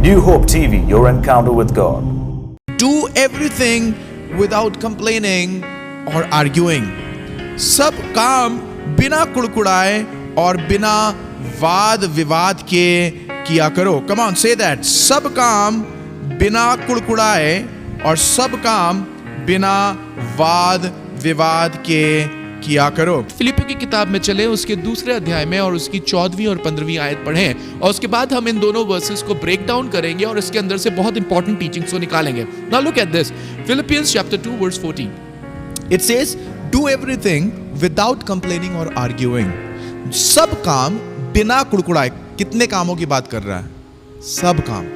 New Hope TV, your encounter with God. Do everything without complaining or arguing. सब काम बिना कुड़कुड़ाए और बिना वाद विवाद के किया करो. Come on, say that. सब काम बिना कुड़कुड़ाए और सब काम बिना वाद विवाद के किया करो. फिलिपियों की किताब में चले, उसके दूसरे अध्याय में और उसकी 14वीं और 15वीं आयत पढ़ें और उसके बाद हम इन दोनों वर्सेस को ब्रेक डाउन करेंगे और इसके अंदर से बहुत इंपॉर्टेंट टीचिंग्स को निकालेंगे. Now look at this. Philippians chapter 2 verse 14. It says, do everything without complaining or arguing. सब काम बिना कुड़कुड़ाए. कितने कामों की बात कर रहा है? सब काम.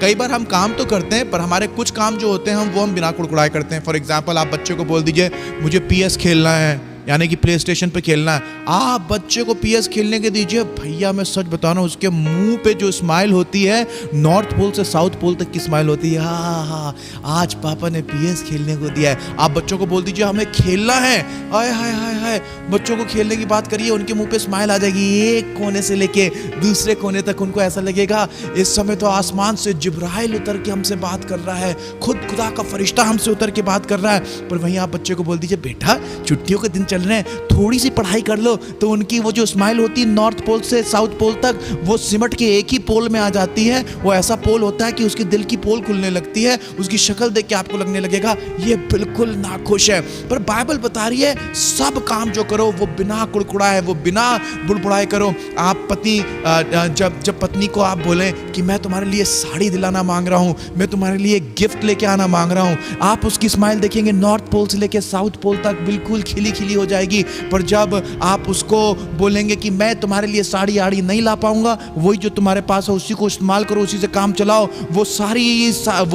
कई बार हम काम तो करते हैं पर हमारे कुछ काम जो होते हैं हम बिना कुड़कुड़ाए करते हैं. फॉर एग्जाम्पल, आप बच्चे को बोल दीजिए मुझे PS खेलना है, यानी कि प्ले स्टेशन पे खेलना है. आप बच्चे को PS खेलने के दीजिए, भैया मैं सच बता रहा हूँ, उसके मुंह पे जो स्माइल होती है, नॉर्थ पोल से साउथ पोल तक की स्माइल होती है. हाँ, आज पापा ने PS खेलने को दिया है. आप बच्चों को बोल दीजिए हमें खेलना है, हाय हाय हाय हाय, बच्चों को खेलने की बात करिए, उनके मुंह पे स्माइल आ जाएगी. एक कोने से लेके दूसरे कोने तक उनको ऐसा लगेगा इस समय तो आसमान से जिब्राइल उतर के हमसे बात कर रहा है, खुद खुदा का फरिश्ता हमसे उतर के बात कर रहा है. पर वहीं आप बच्चे को बोल दीजिए बेटा छुट्टियों के दिन चल रहे हैं, थोड़ी सी पढ़ाई कर लो, तो उनकी वो जो स्माइल होती है नॉर्थ पोल से साउथ पोल तक, वो सिमट के एक ही पोल में आ जाती है. वो ऐसा पोल होता है कि उसके दिल की पोल खुलने लगती है. उसकी शक्ल देख के आपको लगने लगेगा ये बिल्कुल नाखुश है. पर बाइबल बता रही है सब काम जो करो वो बिना कुड़कुड़ाए, वो बिना बुड़बुड़ाए करो. आप पति जब पत्नी को आप बोलें कि मैं तुम्हारे लिए साड़ी दिलाना मांग रहा हूं, मैं तुम्हारे लिए गिफ्ट लेके आना मांग रहा हूं, आप उसकी स्माइल देखेंगे नॉर्थ पोल से लेके साउथ पोल तक बिल्कुल खिली खिली हो जाएगी. पर जब आप उसको बोलेंगे कि मैं तुम्हारे लिए साड़ी आड़ी नहीं ला पाऊंगा, वही जो तुम्हारे पास है उसी को इस्तेमाल करो, उसी से काम चलाओ, वो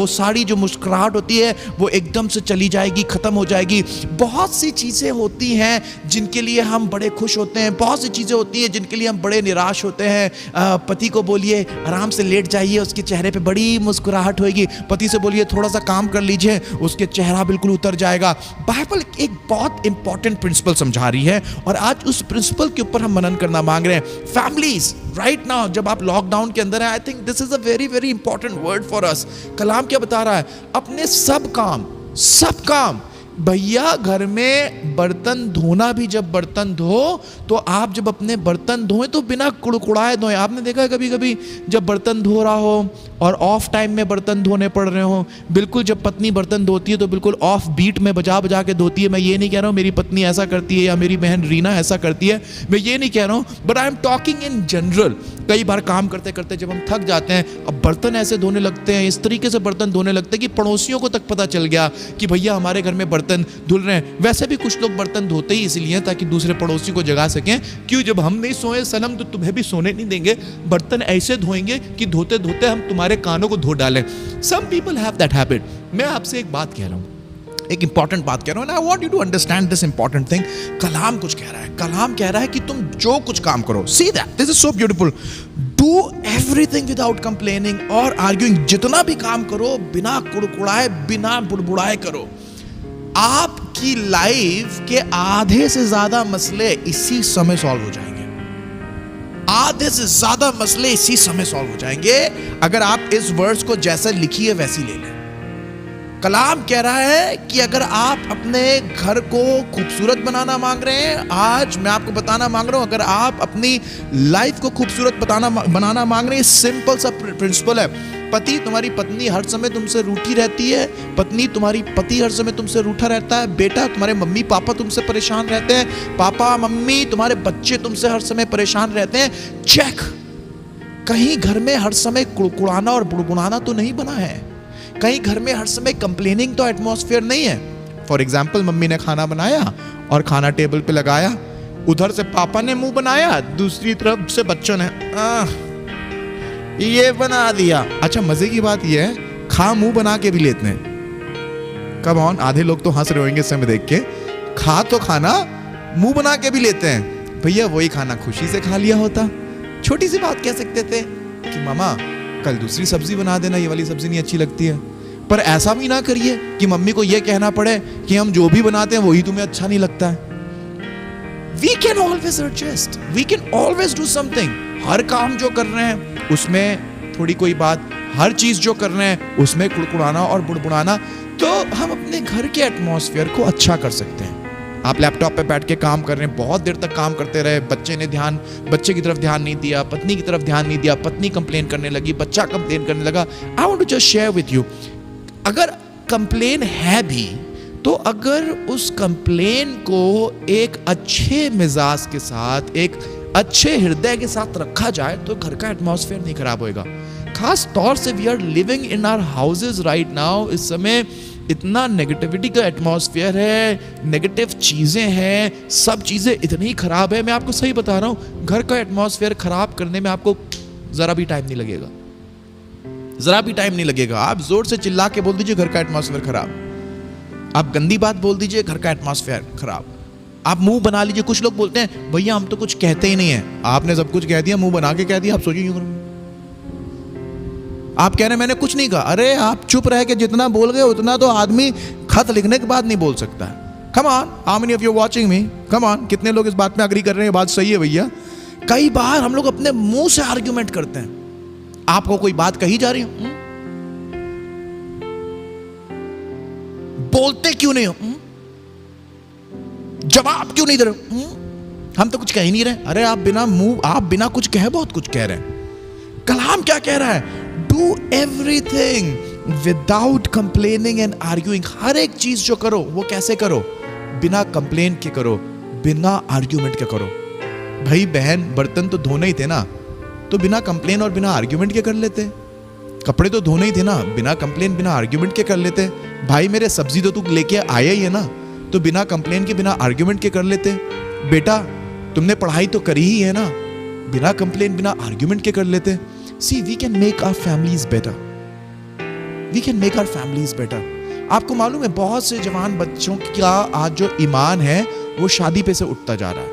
साड़ी जो मुस्कुराहट होती है वो एकदम से चली जाएगी, खत्म हो जाएगी. बहुत सी चीजें होती हैं जिनके लिए हम बड़े खुश होते हैं, बहुत सी चीजें होती हैं जिनके लिए हम बड़े निराश होते हैं. पति को बोलिए आराम से लेट जाइए, उसके चेहरे पे बड़ी मुस्कुराहट होगी. पति से बोलिए थोड़ा सा काम कर लीजिए, उसके चेहरा बिल्कुल उतर जाएगा. बाइबल एक बहुत इंपॉर्टेंट प्रिंसिपल समझा रही है और आज उस प्रिंसिपल के ऊपर हम मनन करना मांग रहे हैं. फैमिलीज, राइट नाउ जब आप लॉकडाउन के अंदर हैं, I think this is a very very important word for us. Kalam क्या बता रहा है? अपने सब काम भैया, घर में बर्तन धोना भी, जब बर्तन धो तो आप जब अपने बर्तन धोएं तो बिना कुड़कुड़ाए धोएं. आपने देखा है कभी कभी जब बर्तन धो रहा हो और ऑफ टाइम में बर्तन धोने पड़ रहे हो, बिल्कुल जब पत्नी बर्तन धोती है तो बिल्कुल ऑफ बीट में बजा बजा के धोती है. मैं ये नहीं कह रहा हूँ मेरी पत्नी ऐसा करती है या मेरी बहन रीना ऐसा करती है, मैं ये नहीं कह रहा हूँ, but I am talking in general. कई बार काम करते करते जब हम थक जाते हैं, अब बर्तन ऐसे धोने लगते हैं, इस तरीके से बर्तन धोने लगते हैं कि पड़ोसियों को तक पता चल गया कि भैया हमारे घर में बर्तन धुल रहे हैं. वैसे भी कुछ लोग बर्तन धोते ही इसलिए ताकि दूसरे पड़ोसी को जगा सकें. क्यों? जब हम नहीं सोए सनम तो तुम्हें भी सोने नहीं देंगे. बर्तन ऐसे धोएंगे कि धोते धोते हम तुम्हारे कानों को धो डालें. Some people have that habit. मैं आपसे एक बात कह रहा हूं, एक इंपॉर्टेंट बात कह रहा हूं, and I want you to understand this important thing. कलाम कुछ कह रहा है. कलाम कह रहा है कि तुम जो कुछ काम करो, see that, this is so beautiful. Do everything without complaining or arguing. जितना भी काम करो बिना कुड़कुड़ाए, बिना बुड़बुड़ाए करो. आपकी लाइफ के आधे से ज्यादा मसले इसी समय सॉल्व हो जाएंगे. आधे से ज्यादा मसले इसी समय सॉल्व हो जाएंगे अगर आप इस वर्ड्स को जैसा लिखी है वैसी ले लें. कलाम कह रहा है कि अगर आप अपने घर को खूबसूरत बनाना मांग रहे हैं, आज मैं आपको बताना मांग रहा हूं, अगर आप अपनी लाइफ को खूबसूरत बनाना मांग रहे हैं, सिंपल सा प्रिंसिपल है. पति तुम्हारी पत्नी हर समय तुमसे रूठी रहती है, पत्नी तुम्हारी पति हर समय तुमसे रूठा रहता है, बेटा तुम्हारे मम्मी पापा तुमसे परेशान रहते हैं, पापा मम्मी तुम्हारे बच्चे तुमसे हर समय परेशान रहते हैं. चेक, कहीं घर में हर समय कुड़कुड़ाना और बुड़बुड़ाना तो नहीं बना है. कहीं घर में हर समय कंप्लेनिंग तो एटमॉस्फेयर नहीं है. फॉर एग्जाम्पल, मम्मी ने खाना बनाया और खाना टेबल पे लगाया, उधर से पापा ने मुंह बनाया, दूसरी तरफ से बच्चों ने ये बना दिया. अच्छा, मजे की बात ये है, खा मुंह बना के भी लेते हैं. कम ऑन, आधे लोग तो हंस रहे होंगे समय देख के. खा तो खाना मुंह बना के भी लेते हैं. भैया वही खाना खुशी से खा लिया होता. छोटी सी बात कह सकते थे कि मामा कल दूसरी सब्जी बना देना, ये वाली सब्जी नहीं अच्छी लगती है. पर ऐसा भी ना करिए कि मम्मी को यह कहना पड़े कि हम जो भी बनाते हैं वही तुम्हें अच्छा नहीं लगता है. We can always adjust. We can always do something. हर काम जो कर रहे हैं उसमें थोड़ी कोई बात हर चीज जो कर रहे हैं उसमें कुड़कुड़ाना और बुड़बुड़ाना, तो हम अपने घर के एटमॉस्फेयर को अच्छा कर सकते हैं। आप लैपटॉप पे बैठ के काम कर रहे हैं, बहुत देर तक काम करते रहे, बच्चे की तरफ ध्यान नहीं दिया, पत्नी की तरफ ध्यान नहीं दिया, पत्नी कंप्लेन करने लगी, बच्चा कंप्लेन करने लगा। I want to just share with you, अगर कंप्लेन है भी तो अगर उस कंप्लेन को एक अच्छे मिजाज के साथ, एक अच्छे हृदय के साथ रखा जाए तो घर का एटमॉस्फेयर नहीं खराब होएगा। खास तौर से we are living in our houses right now, इस समय इतना नेगेटिविटी का एटमॉस्फेयर है, नेगेटिव चीजें हैं, सब चीजें इतनी खराब है। मैं आपको सही बता रहा हूं, घर का एटमॉस्फेयर खराब करने में आपको जरा भी टाइम नहीं लगेगा, जरा भी टाइम नहीं लगेगा। आप जोर से चिल्ला के बोल दीजिए घर का एटमॉस्फेयर खराब, आप गंदी बात बोल दीजिए घर का एटमॉस्फेयर खराब, आप मुंह बना लीजिए। कुछ लोग बोलते हैं भैया हम तो कुछ कहते ही नहीं है, आपने सब कुछ कह दिया, मुंह बना के कह दिया, आप सोचिए क्यों करोगे। आप कह रहे हैं मैंने कुछ नहीं कहा, अरे आप चुप रह के जितना बोल गए उतना तो आदमी खत लिखने के बाद नहीं बोल सकता है। कम on, how many of you watching me, come on, कितने लोग इस बात में अग्री कर रहे हैं, बात सही है भैया। कई बार हम लोग अपने मुंह से आर्ग्यूमेंट करते हैं। आपको कोई बात कही जा रही है, बोलते क्यों नहीं हो, जवाब क्यों नहीं दे रहे, हम तो कुछ कह ही नहीं रहे। अरे आप बिना कुछ कहे बहुत कुछ कह रहे हैं। कलाम क्या कह रहा है, do everything without complaining and arguing. हर एक चीज जो करो वो कैसे करो, बिना कंप्लेन के करो, बिना आर्ग्यूमेंट के करो। भाई बहन बर्तन तो धोने ही थे ना, तो बिना कंप्लेन और बिना आर्ग्यूमेंट के कर लेते। कपड़े तो धोने ही थे ना, बिना कंप्लेन बिना आर्ग्यूमेंट के कर लेते। भाई मेरे सब्जी तो तू लेके आया ही है ना, तो बिना कंप्लेन के बिना आर्ग्यूमेंट के कर लेते। बेटा तुमने पढ़ाई तो करी ही है ना, बिना कंप्लेन बिना आर्ग्यूमेंट के कर लेते। See, we can make our families better. We can make our families better. आपको मालूम है बहुत से जवान बच्चों का आज जो ईमान है वो शादी पे से उठता जा रहा है।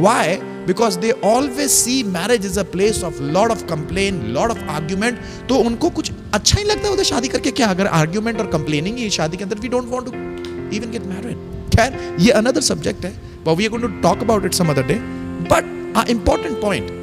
Why? Because they always see marriage as a place of lot of complaint, lot of argument. तो उनको कुछ अच्छा नहीं लगता उधर शादी करके। क्या अगर argument और complaining ही शादी के अंदर, we don't want to even get married. खैर ये another subject है, but we are going to talk about it some other day. But an important point,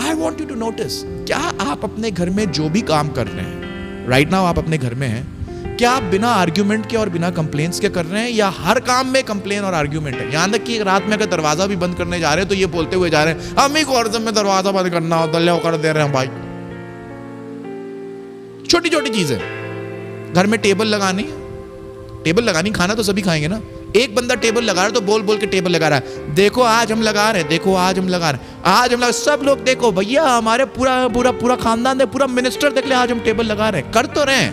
I want you to notice, क्या आप अपने घर में जो भी काम कर रहे हैं राइट नाउ, आप अपने घर में हैं, क्या आप बिना आर्ग्यूमेंट के और बिना कंप्लेंट्स के कर रहे हैं, या हर काम में कंप्लेन और आर्ग्यूमेंट है। यहां तक कि रात में अगर दरवाजा भी बंद करने जा रहे हैं तो ये बोलते हुए जा रहे हैं हम ही को अर्ज में दरवाजा बंद करना होता है, कर दे रहे हैं भाई। छोटी छोटी चीजें, घर में टेबल लगानी, खाना तो सभी खाएंगे ना। एक बंदा टेबल लगा रहा है तो बोल बोल के टेबल लगा रहा है, देखो आज हम लगा रहे हैं, देखो आज हम लगा रहे हैं, आज हम लगा, सब लोग देखो भैया हमारे पूरा खानदान है, पूरा मिनिस्टर देख ले आज हम टेबल लगा रहे हैं। कर तो रहे हैं,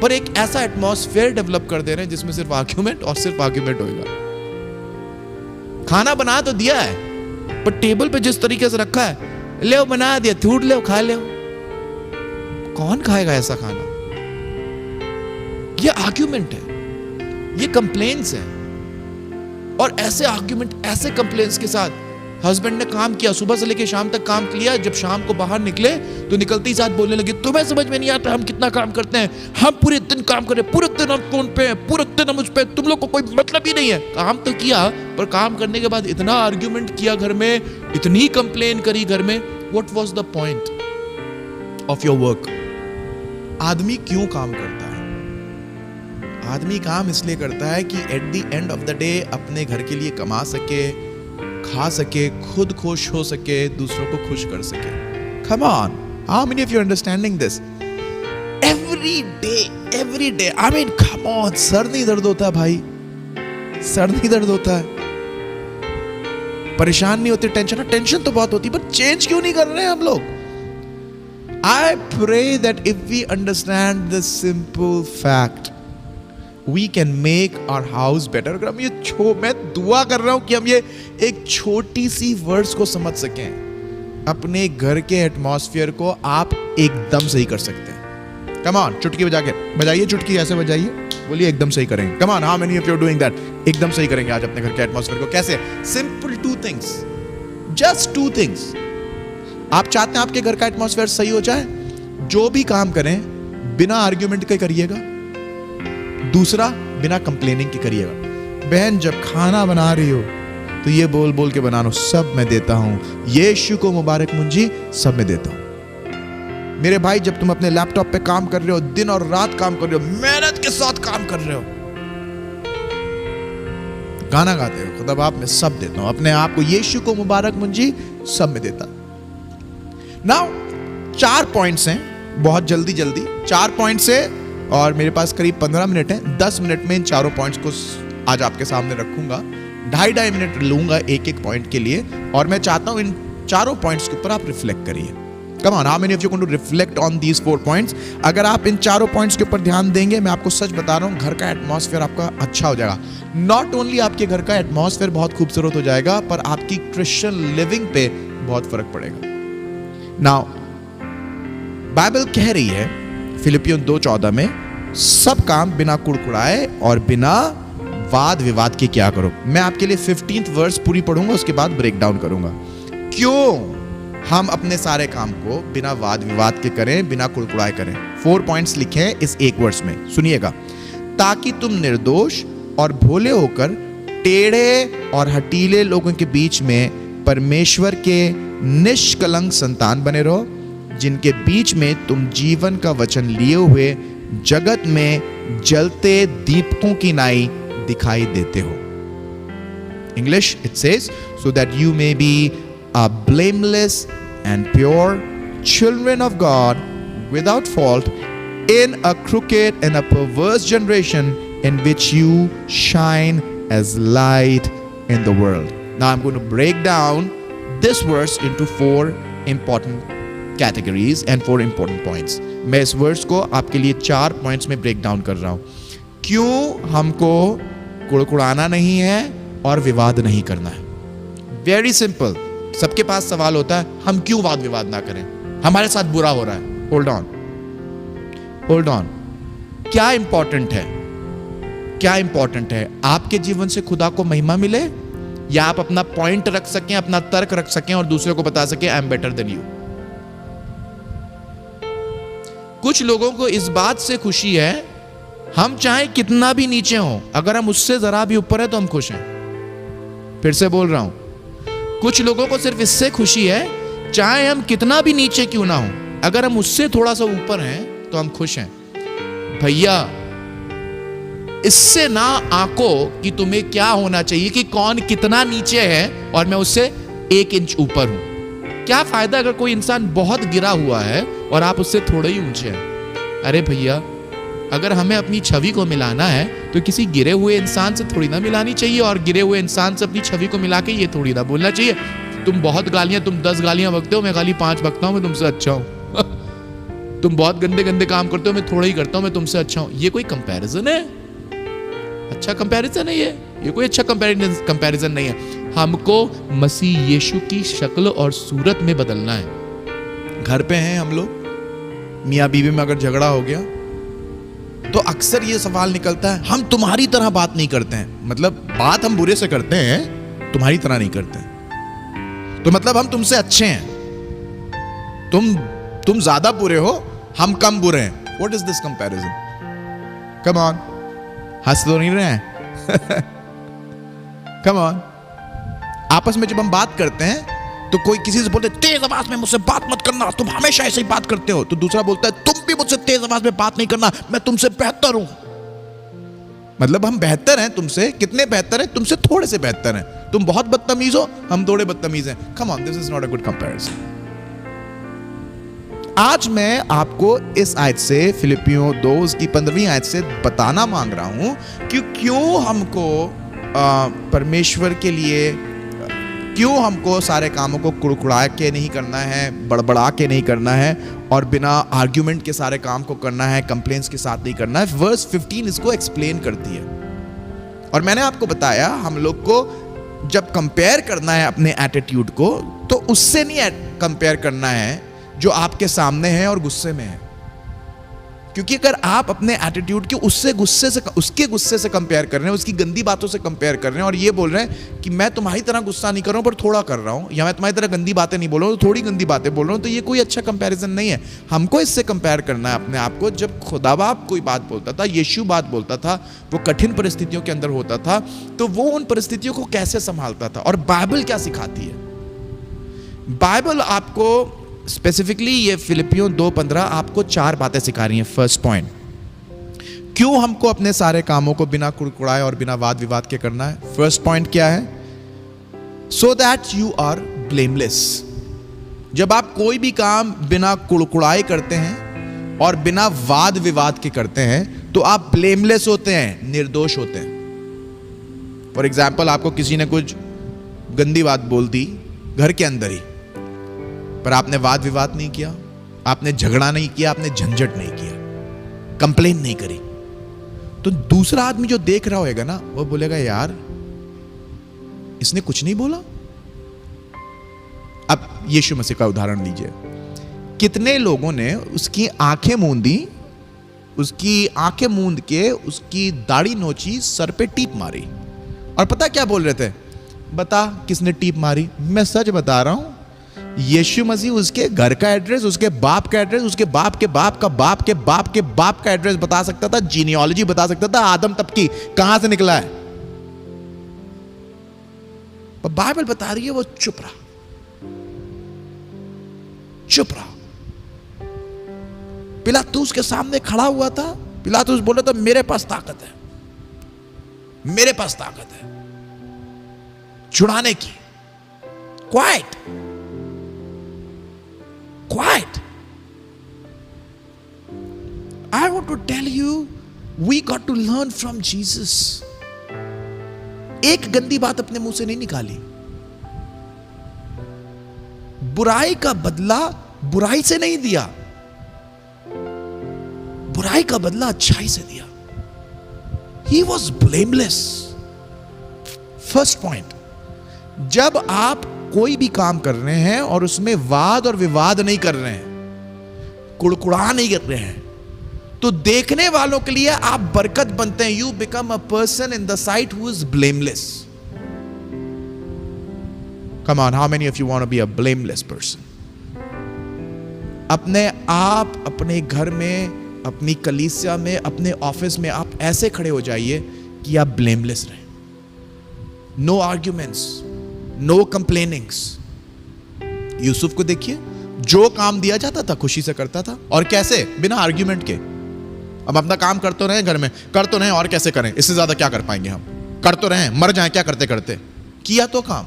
पर एक ऐसा एटमॉस्फेयर डेवलप कर दे रहे हैं जिसमें सिर्फ आर्ग्यूमेंट और सिर्फ आर्ग्यूमेंट होगा। खाना बना तो दिया है, पर टेबल पे जिस तरीके से रखा है, ले बना दिया, थूट ले खा ले, कौन खाएगा ऐसा खाना। ये आर्ग्यूमेंट है, ये कंप्लेंट्स हैं। और ऐसे आर्ग्यूमेंट, ऐसे कंप्लेंट्स के साथ हस्बैंड ने काम किया, सुबह से लेकर शाम तक काम किया, जब शाम को बाहर निकले तो निकलते ही साथ बोलने लगे तुम्हें समझ में नहीं आता हम कितना काम करते हैं, हम पूरे दिन काम कर रहे हैं, पूरे दिन हम फोन पे हैं, पूरे दिन हम उस पे, तुम लोग को कोई मतलब ही नहीं है। काम तो किया, पर काम करने के बाद इतना आर्ग्यूमेंट किया घर में, इतनी कंप्लेन करी घर में। What was the point of your work? आदमी क्यों काम करता है? आदमी काम इसलिए करता है कि at the end of the day अपने घर के लिए कमा सके, खा सके, खुद खुश हो सके, दूसरों को खुश कर सके। Come on, how many of you are understanding this? Every day, I mean, come on, sir नहीं दर्द होता भाई, सर नहीं दर्द होता है, परेशान नहीं होते, टेंशन तो बहुत होती है, पर चेंज क्यों नहीं कर रहे हैं हम लोग? I pray that if we understand this simple fact, we can make our house better. अगर हम ये मैं दुआ कर रहा हूं कि हम ये एक छोटी सी वर्ड्स को समझ सकें, अपने घर के एटमॉस्फेयर को आप एकदम सही कर सकते हैं। कम ऑन, चुटकी बजाइए, चुटकी ऐसे बजाइए, बोलिए एकदम सही करेंगे। Come on, how many of you are doing that? एकदम सही करेंगे आज अपने घर के एटमॉस्फेयर को। कैसे? Simple 2 things, just 2 things. आप चाहते हैं आपके घर का एटमॉस्फेयर सही हो जाए, जो भी काम करें बिना आर्ग्यूमेंट के करिएगा। दूसरा, बिना कंप्लेनिंग के करिएगा। बहन जब खाना बना रही हो तो ये बोल बोल के बनाना, सब मैं देता हूं, यीशु को मुबारक मुंजी, सब मैं देता हूं। मेरे भाई, जब तुम अपने लैपटॉप पे काम कर रहे हो, दिन और रात काम कर रहे हो, मेहनत के साथ काम कर रहे हो, गाना गाते हो, खुदा बाप मैं सब देता हूं अपने आप को, यीशु को मुबारक मुंजी सब में देता। नाउ 4 पॉइंट्स हैं, बहुत जल्दी 4 पॉइंट्स है और मेरे पास करीब 15 मिनट है। 10 मिनट में इन चारों पॉइंट्स को आज आपके सामने रखूंगा। 2.5 मिनट लूंगा एक पॉइंट के लिए, और मैं चाहता हूं इन चारों पॉइंट्स के ऊपर आप रिफ्लेक्ट करिए। Come on, how many of you going to reflect on these 4 points? अगर आप इन चारों पॉइंट्स के ऊपर ध्यान देंगे, मैं आपको सच बता रहा हूं, घर का एटमॉस्फेयर आपका अच्छा हो जाएगा। नॉट ओनली आपके घर का एटमॉस्फेयर बहुत खूबसूरत हो जाएगा, पर आपकी क्रिश्चियन लिविंग पे बहुत फर्क पड़ेगा। नाउ बाइबल कह रही है फिलिपियों 2:14 में, सब काम बिना कुड़कुड़ाए और बिना वाद विवाद के क्या करो। मैं आपके लिए 15th वर्स पूरी पढ़ूंगा, उसके बाद ब्रेक डाउन करूंगा। क्यों हम अपने सारे काम को बिना वाद विवाद के करें, बिना कुड़कुड़ाए करें। 4 पॉइंट्स लिखे हैं इस एक वर्स में, सुनिएगा। ताकि तुम निर्दोष और भोले होकर टेढ़े और हठीले लोगों के बीच में परमेश्वर के निष्कलंक संतान बने रहो, जिनके बीच में तुम जीवन का वचन लिए हुए जगत में जलते दीपकों की नाई दिखाई देते हो। English it says, so that you may be a blameless and pure children of God without fault in a crooked and a perverse generation in which you shine as light in the world. Now I'm going to break down this verse into 4 important categories and 4 important points. मैं इस verse को आपके लिए 4 points में break down कर रहा हूं। क्यों हमको कुड़कुड़ाना नहीं है और विवाद नहीं करना है। Very simple. सबके पास सवाल होता है, हम क्यों वाद विवाद ना करें, हमारे साथ बुरा हो रहा है। होल्ड ऑन, क्या इंपॉर्टेंट है? क्या इंपॉर्टेंट है? आपके जीवन से खुदा को महिमा मिले, या आप अपना पॉइंट रख सकें, अपना तर्क रख सकें और दूसरे को बता सकें I am better than you. कुछ लोगों को इस बात से खुशी है, हम चाहे कितना भी नीचे हो, अगर हम उससे जरा भी ऊपर है तो हम खुश हैं। फिर से बोल रहा हूं, कुछ लोगों को सिर्फ इससे खुशी है, चाहे हम कितना भी नीचे क्यों ना हो, अगर हम उससे थोड़ा सा ऊपर हैं तो हम खुश हैं। भैया, इससे ना आंको कि तुम्हें क्या होना चाहिए, कि कौन कितना नीचे है और मैं उससे 1 इंच ऊपर हूं। क्या फायदा अगर कोई इंसान बहुत गिरा हुआ है और आप उससे थोड़े ही ऊंचे हैं। अरे भैया, अगर हमें अपनी छवि को मिलाना है तो किसी गिरे हुए इंसान से थोड़ी ना मिलानी चाहिए, और गिरे हुए इंसान से अपनी छवि को मिला के ये थोड़ी ना बोलना चाहिए तुम बहुत गालियां, तुम 10 गालियां बकते हो, मैं खाली 5 बकता हूं, मैं तुमसे अच्छा हूं। तुम बहुत गंदे गंदे काम करते हो, मैं थोड़ा ही करता हूं, मैं तुमसे अच्छा हूं। ये कोई कंपैरिजन है? अच्छा कंपैरिजन है ये कोई अच्छा कंपैरिजन नहीं है। हमको मसीह यीशु की शक्ल और सूरत में बदलना है। घर पे हैं हम लोग, मियाँ बीवी में अगर झगड़ा हो गया तो अक्सर ये सवाल निकलता है, हम तुम्हारी तरह बात नहीं करते हैं। मतलब बात हम बुरे से करते हैं, तुम्हारी तरह नहीं करते हैं। तो मतलब हम तुमसे अच्छे हैं, तुम ज्यादा बुरे हो, हम कम बुरे हैं। What is this comparison? Come on, हंस तो नहीं रहे हैं? Come on. आपस में जब हम बात करते हैं तो कोई किसी से बोलते तेज आवाज में मुझसे बात मत करना, तुम हमेशा ऐसे ही बात करते हो, तो दूसरा बोलता है तुम भी मुझसे तेज आवाज में बात नहीं करना, मैं तुमसे बेहतर हूं। मतलब हम बेहतर हैं तुमसे। कितने बेहतर हैं? तुमसे थोड़े से बेहतर हैं। तुम बहुत बदतमीज हो, हम थोड़े बदतमीज हैं। Come on, this is not a good comparison. आज मैं आपको इस आयत से, फिलिपियों 2 की 15वीं आयत से बताना मांग रहा हूं कि क्यों हमको परमेश्वर के लिए, क्यों हमको सारे कामों को कुड़कुड़ा के नहीं करना है, बड़बड़ा के नहीं करना है, और बिना आर्ग्यूमेंट के सारे काम को करना है, कंप्लेंट्स के साथ नहीं करना है। वर्स 15 इसको एक्सप्लेन करती है। और मैंने आपको बताया, हम लोग को जब कंपेयर करना है अपने एटीट्यूड को, तो उससे नहीं कंपेयर करना है जो आपके सामने है और गुस्से में है। क्योंकि अगर आप अपने एटीट्यूड के उसके गुस्से से कंपेयर कर रहे हैं, उसकी गंदी बातों से कंपेयर कर रहे हैं, और ये बोल रहे हैं कि मैं तुम्हारी तरह गुस्सा नहीं कर रहा हूं पर थोड़ा कर रहा हूं, या मैं तुम्हारी तरह गंदी बातें नहीं बोल रहा हूं तो थोड़ी गंदी बातें बोल रहा हूं, तो ये कोई अच्छा कंपैरिजन नहीं है। हमको इससे कंपेयर करना है अपने आप को। जब खुदा बाप कोई बात बोलता था, यीशु बात बोलता था, वो कठिन परिस्थितियों के अंदर होता था, तो वो उन परिस्थितियों को कैसे संभालता था, और बाइबल क्या सिखाती है। बाइबल आपको स्पेसिफिकली ये फिलिपियों 2:15 आपको 4 बातें सिखा रही हैं. फर्स्ट पॉइंट, क्यों हमको अपने सारे कामों को बिना कुड़कुड़ाए और बिना वाद विवाद के करना है. फर्स्ट पॉइंट क्या है? So that you are blameless. जब आप कोई भी काम बिना कुड़कुड़ाए करते हैं और बिना वाद विवाद के करते हैं तो आप ब्लेमलेस होते हैं, निर्दोष होते हैं. फॉर एग्जाम्पल, आपको किसी ने कुछ गंदी बात बोल दी घर के अंदर ही, पर आपने वाद विवाद नहीं किया, आपने झगड़ा नहीं किया, आपने झंझट नहीं किया, कंप्लेन नहीं करी, तो दूसरा आदमी जो देख रहा होगा ना, वो बोलेगा यार इसने कुछ नहीं बोला. अब यीशु मसीह का उदाहरण लीजिए. कितने लोगों ने उसकी आंखें मूंदी, उसकी आंखें मूंद के उसकी दाढ़ी नोची, सर पे टीप मारी, और पता क्या बोल रहे थे? बता किसने टीप मारी? मैं सच बता रहा हूं, यीशु मसीह उसके घर का एड्रेस, उसके बाप का एड्रेस, उसके बाप के बाप का बाप के बाप के बाप का एड्रेस बता सकता था, जीनियोलॉजी बता सकता था, आदम तक की कहां से निकला है. पर बाइबल बता रही है वो चुप रहा, चुप रहा. पिलातूस के सामने खड़ा हुआ था. पिलातूस बोले तो मेरे पास ताकत है, मेरे पास ताकत है छुड़ाने की. Quite, quite. I want to tell you, we got to learn from Jesus. एक गंदी बात अपने मुंह से नहीं निकाली. बुराई का बदला बुराई से नहीं दिया, बुराई का बदला अच्छाई से दिया. He was blameless. First point, जब आप कोई भी काम कर रहे हैं और उसमें वाद और विवाद नहीं कर रहे हैं, कुड़कुड़ा नहीं कर रहे हैं, तो देखने वालों के लिए आप बरकत बनते हैं. You become a person in the sight who is blameless. Come on, how many of you want to be a blameless person? अपने आप, अपने घर में, अपनी कलीसिया में, अपने ऑफिस में आप ऐसे खड़े हो जाइए कि आप ब्लेमलेस रहें. No arguments, no complainings. Yusuf को देखिए, जो काम दिया जाता था खुशी से करता था. और कैसे? बिना आर्ग्यूमेंट के. अब अपना काम कर तो रहे, घर में कर तो रहे, और कैसे करें? इससे ज्यादा क्या कर पाएंगे हम? कर तो रहे, मर जाएं क्या करते करते. किया तो काम.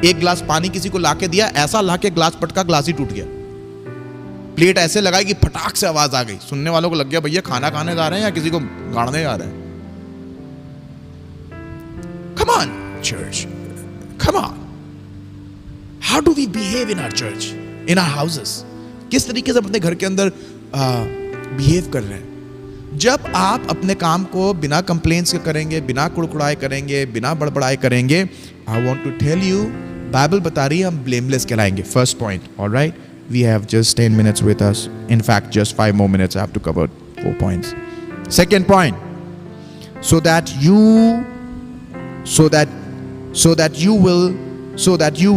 एक गिलास पानी किसी को लाके दिया, ऐसा लाके ग्लास पटका, ग्लास ही टूट गया. प्लेट ऐसे लगाई कि फटाक से आवाज आ गई. सुनने वालों को लग गया भैया खाना खाने जा रहे हैं या किसी को गाड़ने जा रहे हैं. Come on, church. Come on. How do we behave in our church, in our houses? किस तरीके से अपने घर के अंदर बिहेव कर रहे हैं? जब आप अपने काम को बिना कंप्लेंट्स के करेंगे, बिना कुड़कुड़ाए करेंगे, बिना बड़बड़ाए करेंगे, I want to tell you, Bible बता रही है हम ब्लेमलेस कहलाएंगे. First point. Alright, we have just 10 minutes with us. In fact, just 5 more minutes. I have to cover 4 points. Second point, so that you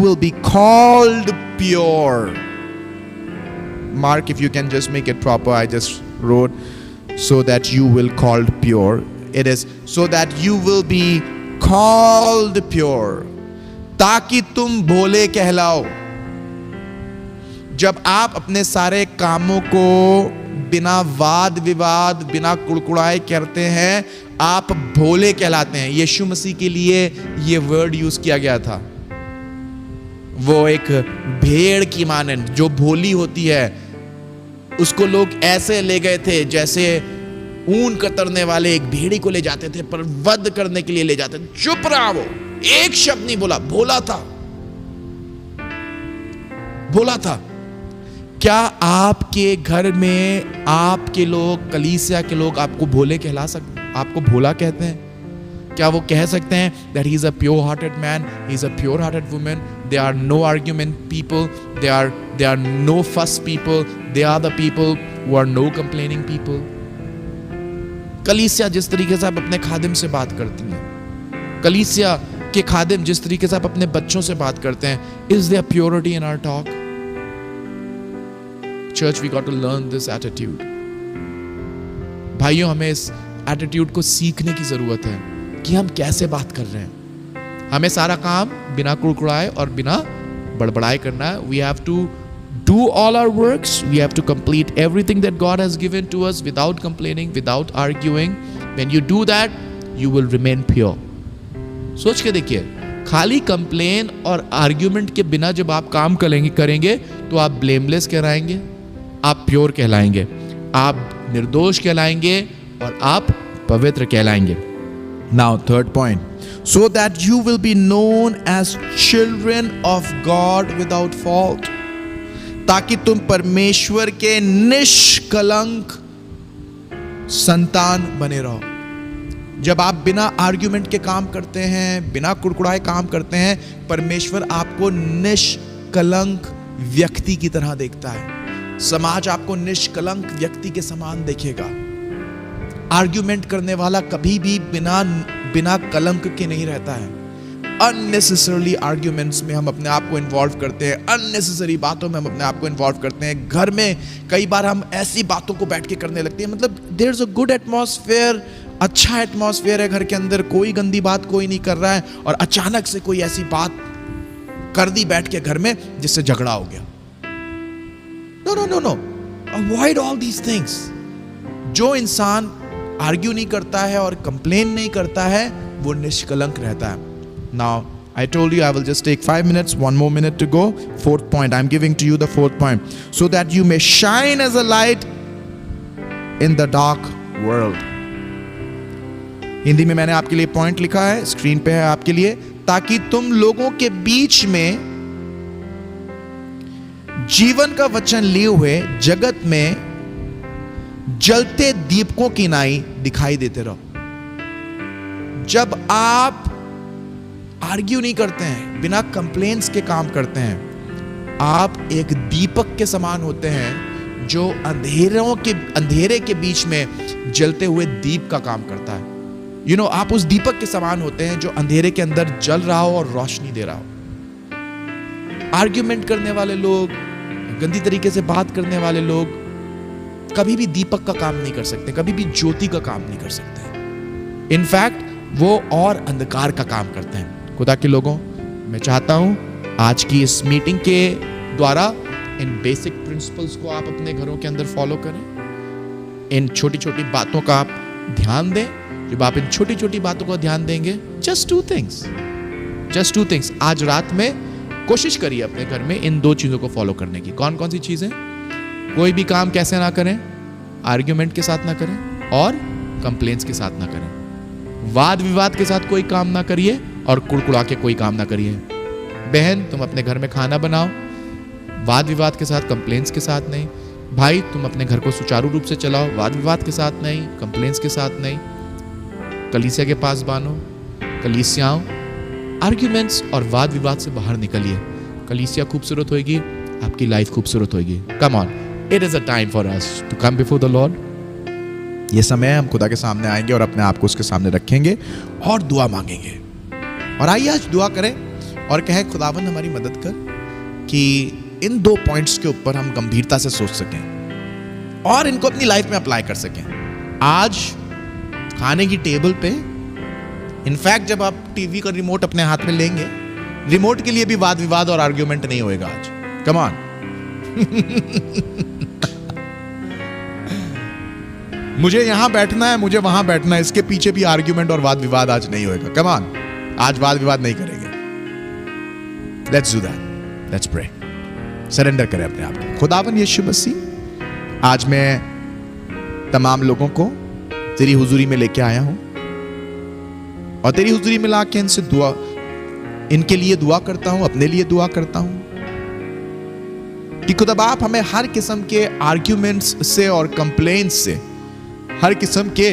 will be called pure. Mark, if you can just make it proper. I just wrote so that you will called pure. It is so that you will be called pure, ताकि तुम भोले कहलाओ. जब आप अपने सारे कामों को बिना वाद विवाद, बिना कुड़कुड़ाए करते हैं, आप भोले कहलाते हैं. यीशु मसीह के लिए यह वर्ड यूज किया गया था. वो एक भेड़ की मानन जो भोली होती है, उसको लोग ऐसे ले गए थे जैसे ऊन कतरने वाले एक भेड़ी को ले जाते थे, पर वध करने के लिए ले जाते थे. चुप रहा, वो एक शब्द नहीं बोला, भोला था, भोला था. क्या आपके घर में आपके लोग, कलीसिया के लोग आपको भोले कहला सकते, आपको भोला कहते हैं? क्या वो कह सकते हैं that he is a pure hearted man, he is a pure hearted woman, they are no argument people, they are no fuss people, they are the people who are no complaining people? कलीसिया जिस तरीके से आप अपने खादिम से बात करती हैं, कलीसिया के खादिम जिस तरीके से आप अपने बच्चों से बात करते हैं, is there purity in our talk? Church, we got to learn this attitude. भाइयों, हमें इस एटीट्यूड को सीखने की जरूरत है कि हम कैसे बात कर रहे हैं. हमें सारा काम बिना कुड़कुड़ाए और बिना बड़बड़ाए करना है. We have to do all our works. We have to complete everything that God has given to us without complaining, without arguing. When you do that, you will remain pure. सोच के देखिए, खाली कंप्लेन और argument के बिना जब आप काम करेंगे तो आप ब्लेमलेस कहलाएंगे, आप प्योर कहलाएंगे, आप निर्दोष कहलाएंगे और आप पवित्र कहलाएंगे. Now third point, so that you will be known as children of God without fault. ताकि तुम परमेश्वर के निष्कलंक संतान बने रहो. जब आप बिना आर्ग्यूमेंट के काम करते हैं, बिना कुड़कुड़ाए काम करते हैं, परमेश्वर आपको निष्कलंक व्यक्ति की तरह देखता है. समाज आपको निष्कलंक व्यक्ति के समान देखेगा. आर्ग्यूमेंट करने वाला कभी भी बिना कलंक के नहीं रहता है. अननेसेसरली आर्ग्यूमेंट्स में हम अपने आप को इन्वॉल्व करते हैं, अननेसेसरी बातों में हम अपने आप को इन्वॉल्व करते हैं. घर में कई बार हम ऐसी बातों को बैठ के करने लगते हैं. मतलब there is a good atmosphere, अच्छा एटमॉस्फेयर है घर के अंदर, कोई गंदी बात कोई नहीं कर रहा है, और अचानक से कोई ऐसी बात कर दी बैठ के घर में जिससे झगड़ा हो गया. No no no no, avoid all these things. जो इंसान आर्ग्यू नहीं करता है और कंप्लेन नहीं करता है, वो निष्कलंक रहता है. Now, I told you I will just take 5 minutes, 1 more minute to go. Fourth point, I'm giving to you the fourth point. So that you may shine as a light in the dark world. Hindi में मैंने आपके लिए point लिखा है, screen पे है आपके लिए. ताकि तुम लोगों के बीच में जीवन का वचन लिए हुए जगत में जलते दीपकों की नाई दिखाई देते रहो. जब आप आर्ग्यू नहीं करते हैं, बिना कंप्लेंट्स के काम करते हैं, आप एक दीपक के समान होते हैं जो अंधेरे के बीच में जलते हुए दीप का काम करता है. यू नो, आप उस दीपक के समान होते हैं जो अंधेरे के अंदर जल रहा हो और रोशनी दे रहा हो. आर्ग्यूमेंट करने वाले लोग, गंदी तरीके से बात करने वाले लोग कभी भी दीपक का काम नहीं कर सकते, कभी भी ज्योति का काम नहीं कर सकते. इनफैक्ट वो और अंधकार का काम करते हैं. खुदा के लोगों, मैं चाहता हूं आज की इस मीटिंग के द्वारा इन बेसिक प्रिंसिपल्स को आप अपने घरों के अंदर फॉलो करें. इन छोटी छोटी बातों का आप ध्यान दें. जब आप इन छोटी छोटी बातों का ध्यान देंगे, जस्ट टू थिंग्स, आज रात में कोशिश करिए अपने घर में इन 2 चीजों को फॉलो करने की. कौन कौन सी चीजें? कोई भी काम कैसे ना करें, आर्ग्यूमेंट के साथ ना करें और कंप्लेंट्स के साथ ना करें. वाद विवाद के साथ कोई काम ना करिए और कुड़कुड़ा के कोई काम ना करिए. बहन, तुम अपने घर में खाना बनाओ, वाद विवाद के साथ, कंप्लेंट्स के साथ नहीं. भाई, तुम अपने घर को सुचारू रूप से चलाओ, वाद विवाद के साथ नहीं, कंप्लेंट्स के साथ नहीं. कलीसिया के पास बानो, कलीसियाओं, आर्ग्यूमेंट्स और वाद विवाद से बाहर निकलिए. कलीसिया खूबसूरत होगी, आपकी लाइफ खूबसूरत होगी. Come on, it is a time for us to come before the lord. ये समय हम खुदा के सामने आएंगे और अपने आप को उसके सामने रखेंगे और दुआ मांगेंगे. और आइए आज दुआ करें और कहें, खुदावन हमारी मदद कर कि इन 2 पॉइंट्स के ऊपर हम गंभीरता से सोच सकें और इनको अपनी लाइफ में अप्लाई कर सकें. आज खाने की टेबल पे, इनफैक्ट जब आप टीवी का रिमोट अपने हाथ में लेंगे, रिमोट के लिए भी वाद विवाद और आर्ग्यूमेंट नहीं होएगा आज. Come on. मुझे यहां बैठना है, मुझे वहां बैठना है, इसके पीछे भी आर्ग्यूमेंट और वाद विवाद आज नहीं होएगा. कम ऑन, आज वाद विवाद नहीं करेंगे. Let's do that. Let's pray. Surrender करें अपने आप को. खुदावन यीशु मसीह, आज मैं तमाम लोगों को तेरी हुजूरी में लेके आया हूं और तेरी हुजूरी में लाके इनके लिए दुआ करता हूं, अपने लिए दुआ करता हूं कि खुदा बाप हमें हर किस्म के आर्ग्यूमेंट्स से और कंप्लेंट्स से, हर किस्म के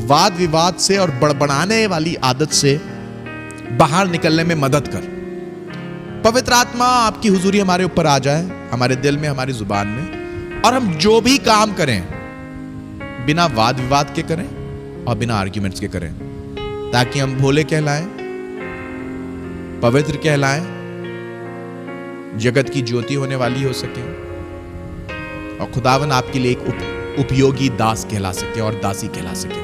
वाद विवाद से और बड़बड़ाने वाली आदत से बाहर निकलने में मदद कर. पवित्र आत्मा आपकी हुजूरी हमारे ऊपर आ जाए, हमारे दिल में, हमारी जुबान में, और हम जो भी काम करें बिना वाद विवाद के करें और बिना आर्ग्यूमेंट्स के करें, ताकि हम भोले कहलाएं, पवित्र कहलाएं, जगत की ज्योति होने वाली हो सके और खुदावन आपके लिए एक उपयोगी दास कहला सके और दासी कहला सके.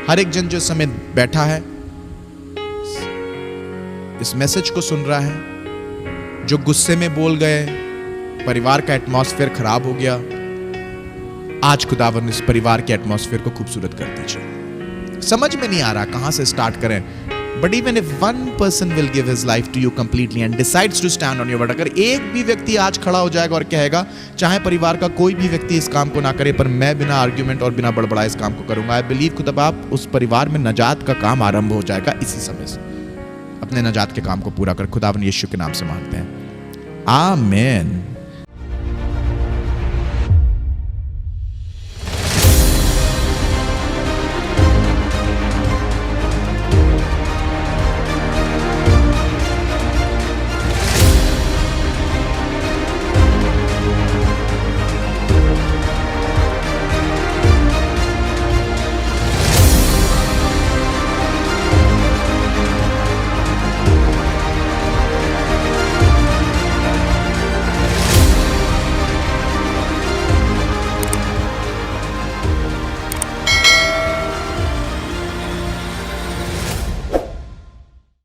हर एक जन जो समय बैठा है, इस मैसेज को सुन रहा है, जो गुस्से में बोल गए, परिवार का एटमॉस्फेयर खराब हो गया, आज खुदावन इस परिवार के एटमॉस्फेयर को खूबसूरत कर दीजिए। समझ में नहीं आ रहा कहां से स्टार्ट करें, but even if one person will give his life to you completely and decides to stand on your word, अगर एक भी व्यक्ति आज खड़ा हो जाएगा और कहेगा चाहे परिवार का कोई भी व्यक्ति इस काम को ना करे पर मैं बिना आर्ग्यूमेंट और बिना बड़बड़ाए इस काम को करूंगा, आई बिलीव खुदा बाप उस परिवार में नजात का काम आरंभ हो जाएगा इसी समय से। अपने नजात के काम को पूरा कर खुदावन यीशु के नाम से मांगते हैं, आमीन।